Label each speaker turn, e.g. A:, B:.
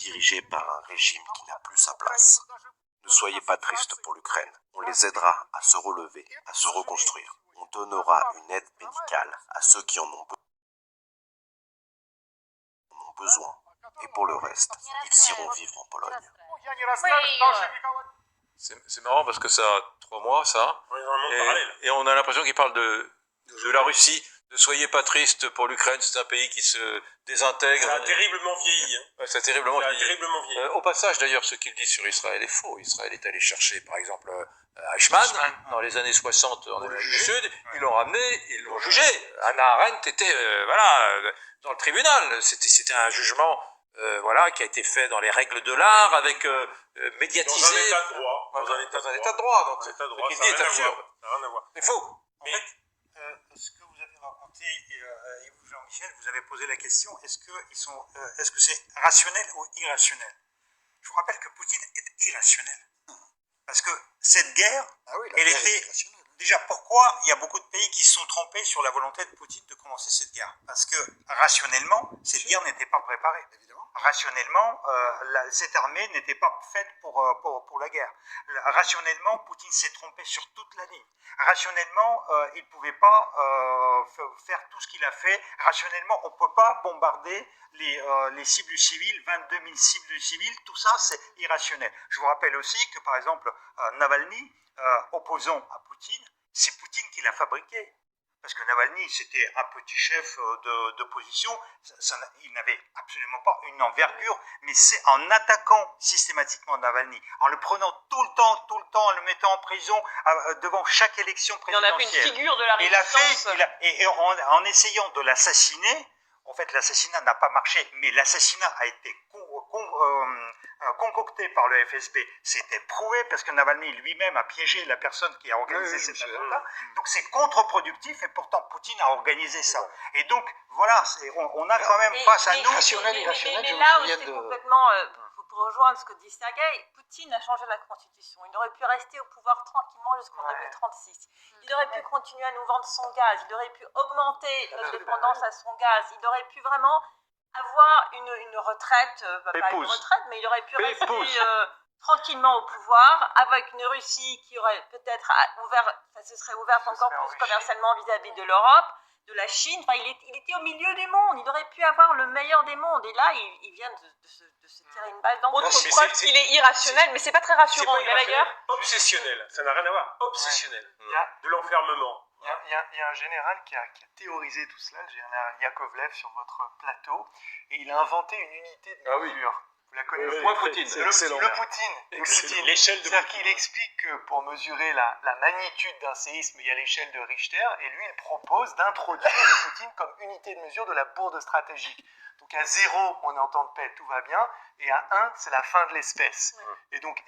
A: dirigé par un régime qui n'a plus sa place. Ne soyez pas tristes pour l'Ukraine. On les aidera à se relever, à se reconstruire. On donnera une aide médicale à ceux qui en ont besoin. Et pour le reste, ils iront vivre en Pologne.
B: C'est marrant parce que ça a 3 mois, ça. Et on a l'impression qu'il parle de la Russie. Ne soyez pas triste pour l'Ukraine, c'est un pays qui se désintègre.
C: Ça a terriblement vieilli. Hein.
B: Ouais, ça a terriblement vieilli.
C: vieilli.
B: Au passage, d'ailleurs, ce qu'il dit sur Israël est faux. Israël est allé chercher, par exemple, Eichmann, dans les années 60 en Amérique du Sud. Ils l'ont ramené, ils l'ont jugé. Hannah Arendt était dans le tribunal. C'était un jugement qui a été fait dans les règles de l'art, avec médiatisé.
C: Dans un état de droit.
B: Dans un état de droit. Donc,
C: ce
B: qu'il dit est absurde.
C: Ça n'a rien à voir.
B: C'est faux.
D: En fait, ce que vous avez raconté, et vous, Jean-Michel, vous avez posé la question, est-ce que c'est rationnel ou irrationnel? Je vous rappelle que Poutine est irrationnel. Parce que cette guerre, elle était... Déjà, pourquoi il y a beaucoup de pays qui se sont trompés sur la volonté de Poutine de commencer cette guerre? Parce que, rationnellement, cette guerre n'était pas préparée, évidemment. Rationnellement, cette armée n'était pas faite pour la guerre. Rationnellement, Poutine s'est trompé sur toute la ligne. Rationnellement, il ne pouvait pas faire tout ce qu'il a fait. Rationnellement, on ne peut pas bombarder les cibles civiles, 22 000 cibles civiles, tout ça, c'est irrationnel. Je vous rappelle aussi que, par exemple, Navalny, opposant à Poutine, c'est Poutine qui l'a fabriqué. Parce que Navalny, c'était un petit chef d'opposition, il n'avait absolument pas une envergure, mais c'est en attaquant systématiquement Navalny, en le prenant tout le temps, en le mettant en prison devant chaque élection présidentielle.
E: Il en a fait une figure de la résistance.
D: Et en essayant de l'assassiner, en fait l'assassinat n'a pas marché, mais l'assassinat a été concocté par le FSB, c'était prouvé parce que Navalny lui-même a piégé la personne qui a organisé cet attentat. Donc c'est contre-productif et pourtant Poutine a organisé ça. Et donc voilà, on a quand même face à nous...
E: Mais là où c'est complètement... pour rejoindre ce que dit Sergueï, Poutine a changé la constitution. Il aurait pu rester au pouvoir tranquillement jusqu'en 2036. Il aurait pu continuer à nous vendre son gaz. Il aurait pu augmenter notre dépendance à son gaz. Il aurait pu vraiment avoir une retraite, pas une retraite, mais il aurait pu rester tranquillement au pouvoir, avec une Russie qui aurait peut-être se serait ouverte encore plus commercialement vis-à-vis de l'Europe, de la Chine. Enfin, il était au milieu du monde. Il aurait pu avoir le meilleur des mondes. Et là, il vient de se tirer une balle dans le dos.
F: Autre preuve qu'il est irrationnel, mais c'est pas très rassurant.
C: D'ailleurs, obsessionnel. Ça n'a rien à voir. Obsessionnel. De l'enfermement.
G: Il y a un général qui a théorisé tout cela, le général Yakovlev, sur votre plateau, et il a inventé une unité de mesure. Vous la connaissez? Le Poutine.
C: L'échelle de
G: C'est-à-dire qu'il explique que pour mesurer la magnitude d'un séisme, il y a l'échelle de Richter, et lui, il propose d'introduire le Poutine comme unité de mesure de la bourde stratégique. Donc à 0, on est en temps de paix, tout va bien, et à 1, c'est la fin de l'espèce. Et donc,